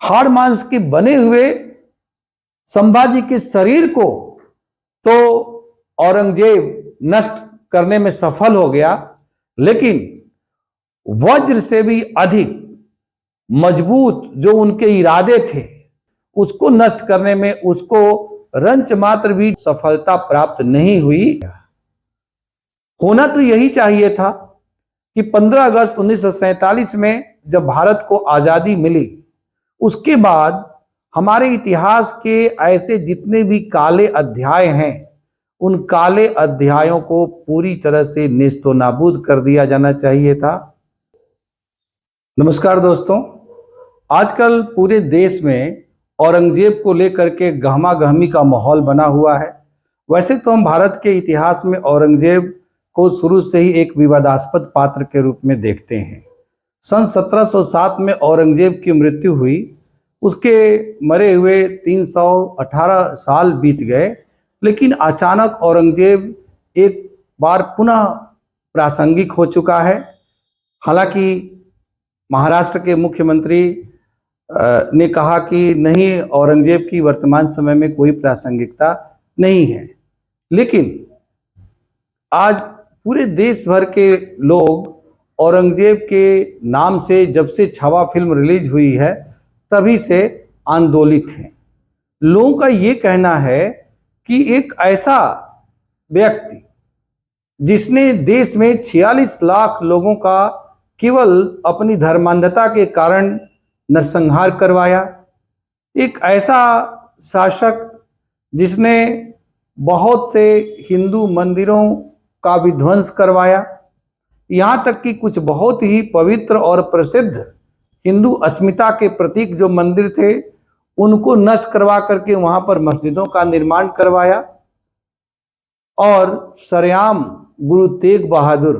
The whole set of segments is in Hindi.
हाड़ मांस के बने हुए संभाजी के शरीर को तो औरंगजेब नष्ट करने में सफल हो गया, लेकिन वज्र से भी अधिक मजबूत जो उनके इरादे थे उसको नष्ट करने में उसको रंच मात्र भी सफलता प्राप्त नहीं हुई। होना तो यही चाहिए था कि 15 अगस्त 1947 में जब भारत को आजादी मिली, उसके बाद हमारे इतिहास के ऐसे जितने भी काले अध्याय हैं, उन काले अध्यायों को पूरी तरह से नेस्तो नाबूद कर दिया जाना चाहिए था। नमस्कार दोस्तों, आजकल पूरे देश में औरंगजेब को लेकर के गहमा गहमी का माहौल बना हुआ है। वैसे तो हम भारत के इतिहास में औरंगजेब को शुरू से ही एक विवादास्पद पात्र के रूप में देखते हैं। सन 1707 में औरंगजेब की मृत्यु हुई, उसके मरे हुए 318 साल बीत गए, लेकिन अचानक औरंगजेब एक बार पुनः प्रासंगिक हो चुका है। हालांकि महाराष्ट्र के मुख्यमंत्री ने कहा कि नहीं, औरंगजेब की वर्तमान समय में कोई प्रासंगिकता नहीं है, लेकिन आज पूरे देश भर के लोग औरंगजेब के नाम से जब से छावा फिल्म रिलीज हुई है तभी से आंदोलित हैं। लोगों का ये कहना है कि एक ऐसा व्यक्ति जिसने देश में 46 लाख लोगों का केवल अपनी धर्मांधता के कारण नरसंहार करवाया, एक ऐसा शासक जिसने बहुत से हिंदू मंदिरों का विध्वंस करवाया, यहाँ तक कि कुछ बहुत ही पवित्र और प्रसिद्ध हिंदू अस्मिता के प्रतीक जो मंदिर थे उनको नष्ट करवा करके वहां पर मस्जिदों का निर्माण करवाया, और सरेआम गुरु तेग बहादुर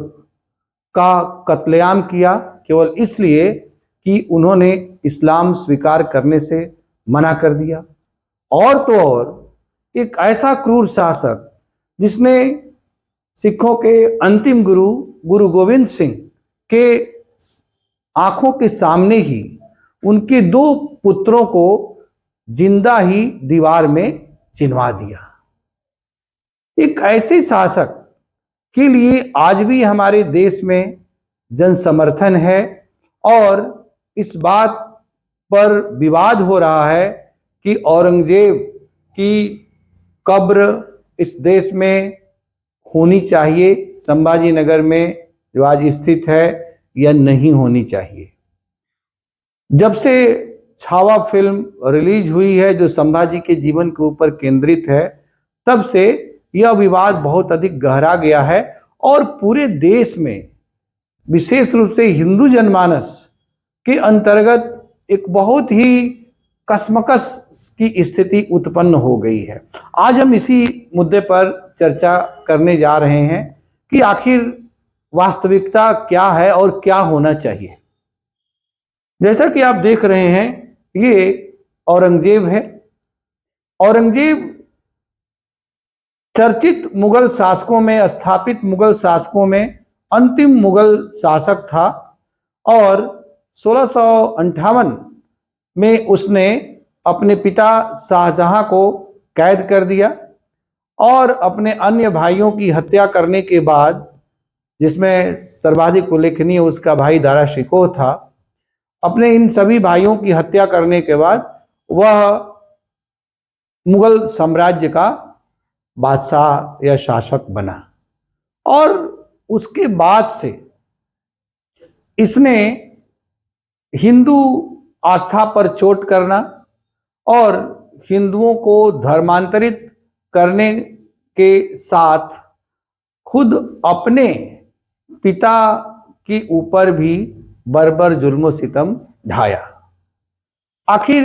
का कत्लेआम किया केवल इसलिए कि उन्होंने इस्लाम स्वीकार करने से मना कर दिया। और तो और एक ऐसा क्रूर शासक जिसने सिखों के अंतिम गुरु गुरु गोविंद सिंह के आंखों के सामने ही उनके 2 पुत्रों को जिंदा ही दीवार में चिनवा दिया। एक ऐसे शासक के लिए आज भी हमारे देश में जन समर्थन है, और इस बात पर विवाद हो रहा है कि औरंगजेब की कब्र इस देश में होनी चाहिए, संभाजी नगर में जो आज स्थित है, या नहीं होनी चाहिए। जब से छावा फिल्म रिलीज हुई है जो संभाजी के जीवन के ऊपर केंद्रित है, तब से यह विवाद बहुत अधिक गहरा गया है, और पूरे देश में विशेष रूप से हिंदू जनमानस के अंतर्गत एक बहुत ही कसमकस की स्थिति उत्पन्न हो गई है। आज हम इसी मुद्दे पर चर्चा करने जा रहे हैं कि आखिर वास्तविकता क्या है और क्या होना चाहिए। जैसा कि आप देख रहे हैं, ये औरंगजेब है। औरंगजेब चर्चित मुगल शासकों में, स्थापित मुगल शासकों में अंतिम मुगल शासक था, और 1658 में उसने अपने पिता शाहजहां को कैद कर दिया, और अपने अन्य भाइयों की हत्या करने के बाद, जिसमें सर्वाधिक उल्लेखनीय उसका भाई दारा शिकोह था, अपने इन सभी भाइयों की हत्या करने के बाद वह मुगल साम्राज्य का बादशाह या शासक बना। और उसके बाद से इसने हिंदू आस्था पर चोट करना और हिंदुओं को धर्मांतरित करने के साथ खुद अपने पिता के ऊपर भी बर्बर जुल्म सितम ढाया। आखिर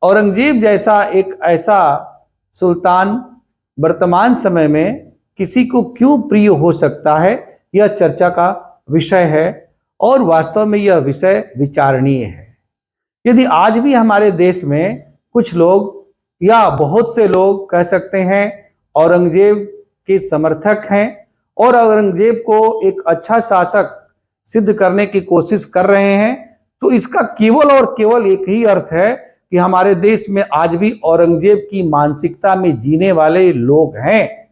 औरंगजेब जैसा एक ऐसा सुल्तान वर्तमान समय में किसी को क्यों प्रिय हो सकता है, यह चर्चा का विषय है, और वास्तव में यह विषय विचारणीय है। यदि आज भी हमारे देश में कुछ लोग या बहुत से लोग कह सकते हैं औरंगजेब के समर्थक हैं और औरंगजेब को एक अच्छा शासक सिद्ध करने की कोशिश कर रहे हैं, तो इसका केवल और केवल एक ही अर्थ है कि हमारे देश में आज भी औरंगजेब की मानसिकता में जीने वाले लोग हैं,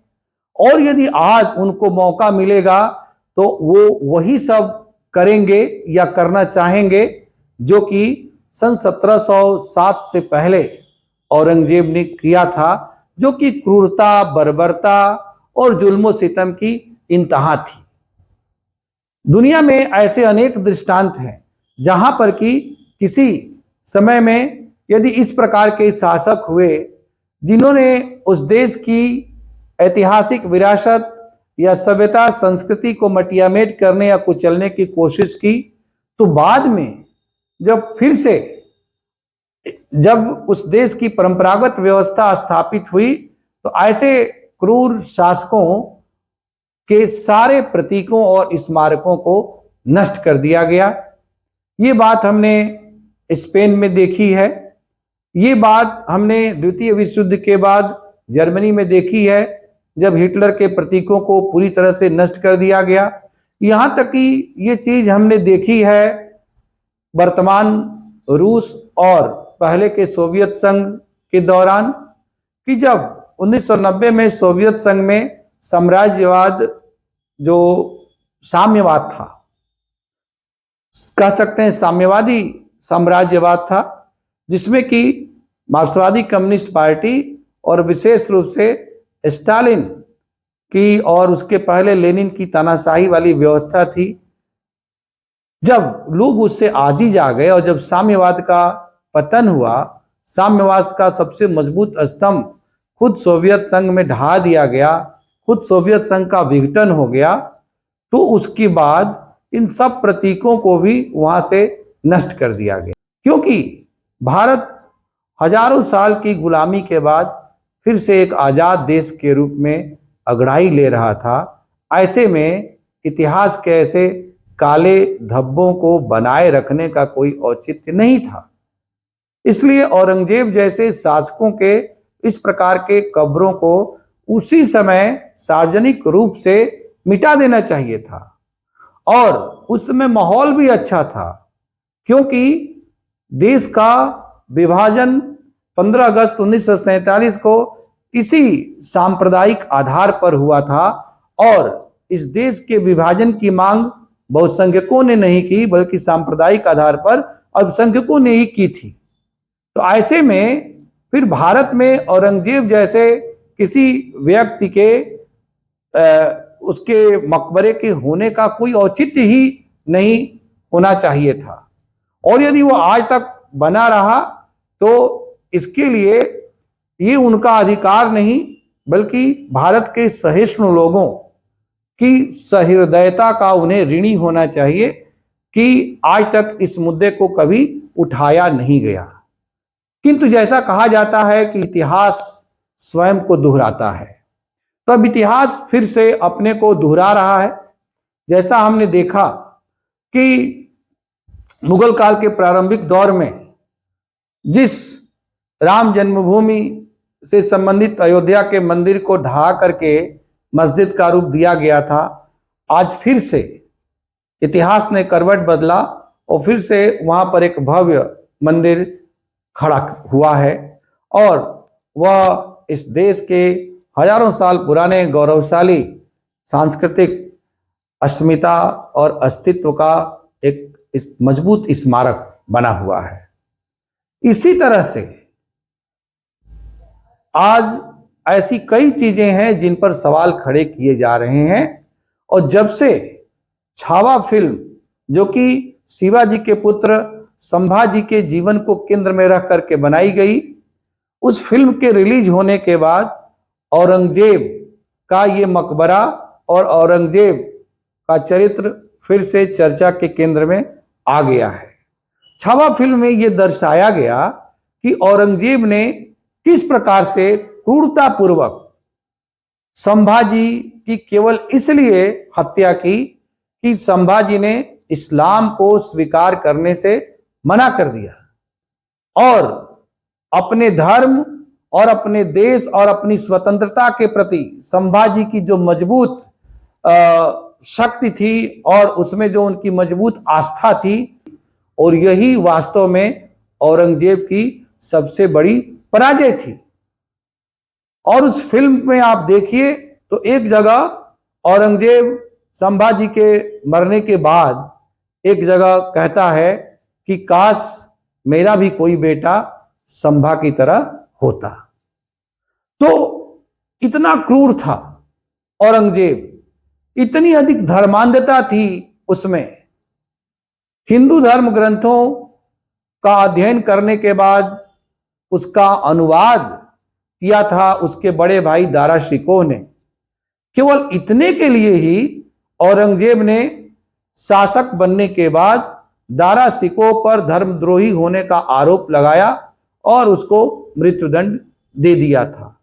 और यदि आज उनको मौका मिलेगा तो वो वही सब करेंगे या करना चाहेंगे जो कि सन 1707 से पहले औरंगजेब ने किया था, जो कि क्रूरता, बर्बरता और जुल्म सितम की इंतहा थी। दुनिया में ऐसे अनेक दृष्टांत हैं जहां पर कि किसी समय में यदि इस प्रकार के शासक हुए जिन्होंने उस देश की ऐतिहासिक विरासत या सभ्यता संस्कृति को मटियामेट करने या कुचलने की कोशिश की, तो बाद में जब उस देश की परंपरागत व्यवस्था स्थापित हुई तो ऐसे क्रूर शासकों के सारे प्रतीकों और स्मारकों को नष्ट कर दिया गया। ये बात हमने स्पेन में देखी है, ये बात हमने द्वितीय विश्व युद्ध के बाद जर्मनी में देखी है, जब हिटलर के प्रतीकों को पूरी तरह से नष्ट कर दिया गया। यहां तक कि ये चीज हमने देखी है वर्तमान रूस और पहले के सोवियत संघ के दौरान, कि जब 1990 में सोवियत संघ में साम्राज्यवाद, जो साम्यवाद था, कह सकते हैं साम्यवादी साम्राज्यवाद था, जिसमें कि मार्क्सवादी कम्युनिस्ट पार्टी और विशेष रूप से स्टालिन की और उसके पहले लेनिन की तानाशाही वाली व्यवस्था थी। जब लोग उससे आजीज आ गए और जब साम्यवाद का पतन हुआ, साम्यवाद का सबसे मजबूत स्तंभ खुद सोवियत संघ में ढा दिया गया, खुद सोवियत संघ का विघटन हो गया, तो उसके बाद इन सब प्रतीकों को भी वहां से नष्ट कर दिया गया। क्योंकि भारत हजारों साल की गुलामी के बाद फिर से एक आजाद देश के रूप में अगड़ाई ले रहा था। ऐसे में इतिहास के ऐसे काले धब्बों को बनाए रखने का कोई औचित्य नहीं था। इसलिए औरंगजेब जैसे शासकों के इस प्रकार के कब्रों को उसी समय सार्वजनिक रूप से मिटा देना चाहिए था। और उस समय माहौल भी अच्छा था, क्योंकि देश का विभाजन 15 अगस्त 1947 को इसी सांप्रदायिक आधार पर हुआ था, और इस देश के विभाजन की मांग बहुसंख्यकों ने नहीं की, बल्कि सांप्रदायिक आधार पर अल्पसंख्यकों ने ही की थी। तो ऐसे में फिर भारत में औरंगजेब जैसे किसी व्यक्ति के उसके मकबरे के होने का कोई औचित्य ही नहीं होना चाहिए था। और यदि वो आज तक बना रहा तो इसके लिए ये उनका अधिकार नहीं, बल्कि भारत के सहिष्णु लोगों की सहृदयता का उन्हें ऋणी होना चाहिए कि आज तक इस मुद्दे को कभी उठाया नहीं गया। किंतु जैसा कहा जाता है कि इतिहास स्वयं को दोहराता है, तो अब इतिहास फिर से अपने को दोहरा रहा है। जैसा हमने देखा कि मुगल काल के प्रारंभिक दौर में जिस राम जन्मभूमि से संबंधित अयोध्या के मंदिर को ढहा करके मस्जिद का रूप दिया गया था, आज फिर से इतिहास ने करवट बदला और फिर से वहां पर एक भव्य मंदिर खड़ा हुआ है, और वह इस देश के हजारों साल पुराने गौरवशाली सांस्कृतिक अस्मिता और अस्तित्व का एक मजबूत स्मारक बना हुआ है। इसी तरह से आज ऐसी कई चीजें हैं जिन पर सवाल खड़े किए जा रहे हैं, और जब से छावा फिल्म, जो कि शिवाजी के पुत्र संभाजी के जीवन को केंद्र में रख करके बनाई गई, उस फिल्म के रिलीज होने के बाद औरंगजेब का ये मकबरा और औरंगजेब का चरित्र फिर से चर्चा के केंद्र में आ गया है। छावा फिल्म में यह दर्शाया गया कि औरंगजेब ने किस प्रकार से क्रूरतापूर्वक संभाजी की केवल इसलिए हत्या की कि संभाजी ने इस्लाम को स्वीकार करने से मना कर दिया, और अपने धर्म और अपने देश और अपनी स्वतंत्रता के प्रति संभाजी की जो मजबूत शक्ति थी और उसमें जो उनकी मजबूत आस्था थी, और यही वास्तव में औरंगजेब की सबसे बड़ी पराजय थी। और उस फिल्म में आप देखिए तो एक जगह औरंगजेब संभाजी के मरने के बाद एक जगह कहता है कि काश मेरा भी कोई बेटा संभा की तरह होता। तो इतना क्रूर था औरंगजेब, इतनी अधिक धर्मांधता थी उसमें। हिंदू धर्म ग्रंथों का अध्ययन करने के बाद उसका अनुवाद किया था उसके बड़े भाई दारा शिकोह ने। केवल इतने के लिए ही औरंगजेब ने शासक बनने के बाद दारा शिकोह पर धर्मद्रोही होने का आरोप लगाया और उसको मृत्युदंड दे दिया था।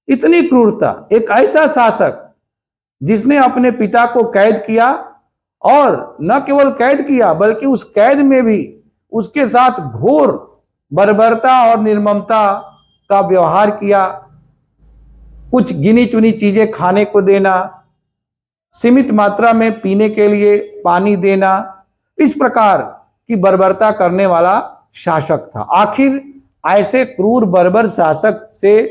इतनी क्रूरता, एक ऐसा शासक जिसने अपने पिता को कैद किया और न केवल कैद किया बल्कि उस कैद में भी उसके साथ घोर बर्बरता और निर्ममता का व्यवहार किया। कुछ गिनी चुनी चीजें खाने को देना, सीमित मात्रा में पीने के लिए पानी देना, इस प्रकार की बर्बरता करने वाला शासक था। आखिर ऐसे क्रूर बर्बर शासक से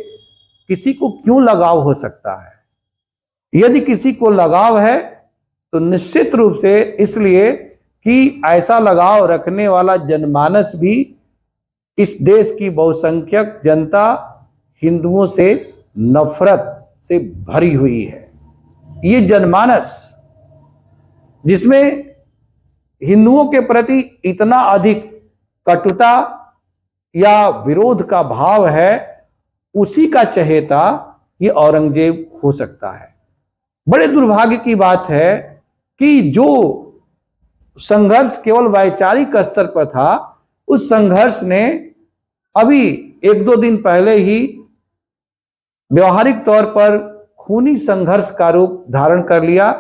किसी को क्यों लगाव हो सकता है? यदि किसी को लगाव है तो निश्चित रूप से इसलिए कि ऐसा लगाव रखने वाला जनमानस भी इस देश की बहुसंख्यक जनता हिंदुओं से नफरत से भरी हुई है। ये जनमानस जिसमें हिंदुओं के प्रति इतना अधिक कटुता या विरोध का भाव है, उसी का चहेता ये औरंगजेब हो सकता है। बड़े दुर्भाग्य की बात है कि जो संघर्ष केवल वैचारिक स्तर पर था, उस संघर्ष ने अभी एक दो दिन पहले ही व्यवहारिक तौर पर खूनी संघर्ष का रूप धारण कर लिया,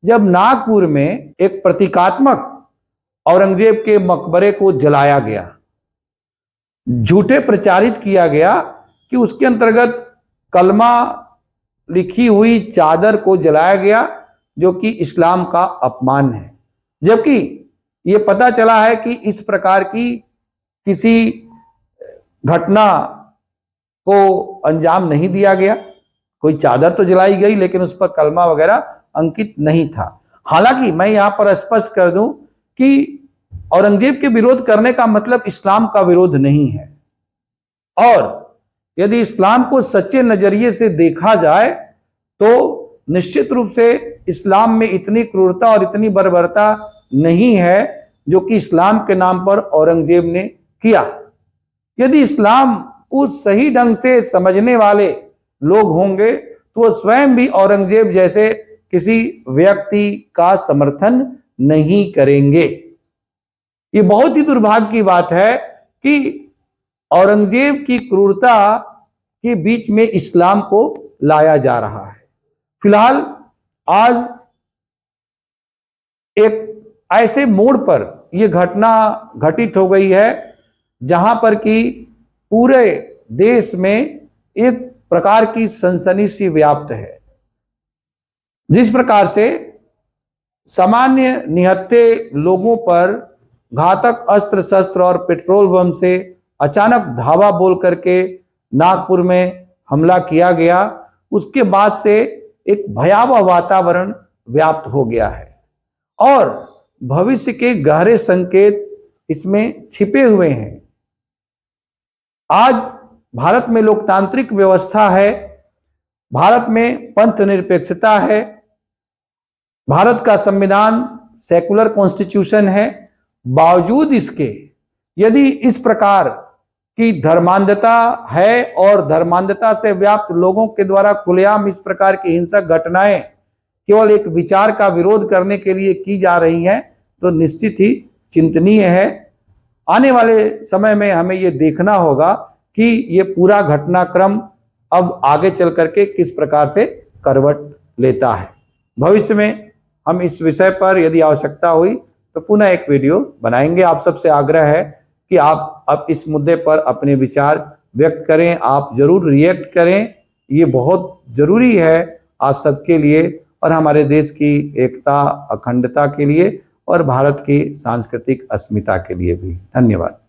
जब नागपुर में एक प्रतीकात्मक औरंगजेब के मकबरे को जलाया गया। झूठे प्रचारित किया गया कि उसके अंतर्गत कलमा लिखी हुई चादर को जलाया गया, जो कि इस्लाम का अपमान है। जबकि ये पता चला है कि इस प्रकार की किसी घटना को अंजाम नहीं दिया गया। कोई चादर तो जलाई गई लेकिन उस पर कलमा वगैरह अंकित नहीं था। हालांकि मैं यहां पर स्पष्ट कर दूं कि औरंगजेब के विरोध करने का मतलब इस्लाम का विरोध नहीं है, और यदि इस्लाम को सच्चे नजरिए से देखा जाए तो निश्चित रूप से इस्लाम में इतनी क्रूरता और इतनी बर्बरता नहीं है जो कि इस्लाम के नाम पर औरंगजेब ने किया। यदि इस्लाम को सही ढंग से समझने वाले लोग होंगे तो वो स्वयं भी औरंगजेब जैसे किसी व्यक्ति का समर्थन नहीं करेंगे। ये बहुत ही दुर्भाग्य की बात है कि औरंगजेब की क्रूरता के बीच में इस्लाम को लाया जा रहा है। फिलहाल आज एक ऐसे मोड़ पर यह घटना घटित हो गई है जहां पर कि पूरे देश में एक प्रकार की सनसनी सी व्याप्त है। जिस प्रकार से सामान्य निहत्थे लोगों पर घातक अस्त्र शस्त्र और पेट्रोल बम से अचानक धावा बोल करके नागपुर में हमला किया गया, उसके बाद से एक भयावह वातावरण व्याप्त हो गया है और भविष्य के गहरे संकेत इसमें छिपे हुए हैं। आज भारत में लोकतांत्रिक व्यवस्था है, भारत में पंथ निरपेक्षता है, भारत का संविधान सेकुलर कॉन्स्टिट्यूशन है। बावजूद इसके यदि इस प्रकार की धर्मांधता है और धर्मांधता से व्याप्त लोगों के द्वारा खुलेआम इस प्रकार की हिंसक घटनाएं केवल एक विचार का विरोध करने के लिए की जा रही हैं, तो निश्चित ही चिंतनीय है। आने वाले समय में हमें यह देखना होगा कि ये पूरा घटनाक्रम अब आगे चल करके किस प्रकार से करवट लेता है। भविष्य में हम इस विषय पर यदि आवश्यकता हुई तो पुनः एक वीडियो बनाएंगे। आप सबसे आग्रह है कि आप अब इस मुद्दे पर अपने विचार व्यक्त करें, आप जरूर रिएक्ट करें। ये बहुत जरूरी है आप सबके लिए और हमारे देश की एकता अखंडता के लिए और भारत की सांस्कृतिक अस्मिता के लिए भी। धन्यवाद।